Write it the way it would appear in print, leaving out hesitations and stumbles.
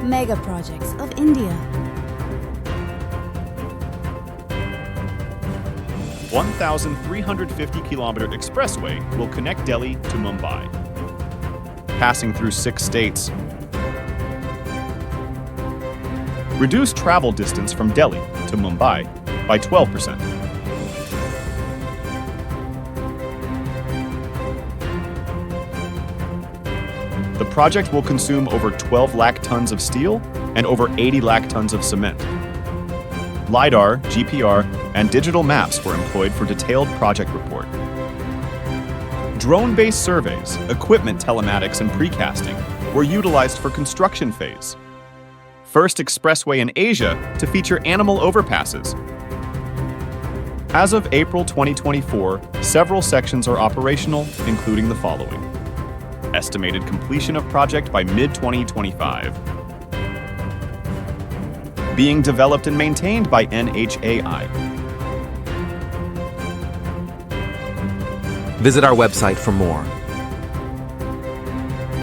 Mega projects of India. 1,350-kilometer expressway will connect Delhi to Mumbai, passing through 6 states. Reduce travel distance from Delhi to Mumbai by 12%. The project will consume over 12 lakh tons of steel and over 80 lakh tons of cement. LiDAR, GPR, and digital maps were employed for detailed project report. Drone-based surveys, equipment telematics, and precasting were utilized for construction phase. First expressway in Asia to feature animal overpasses. As of April 2024, several sections are operational, including the following. Estimated completion of project by mid-2025. Being developed and maintained by NHAI. Visit our website for more.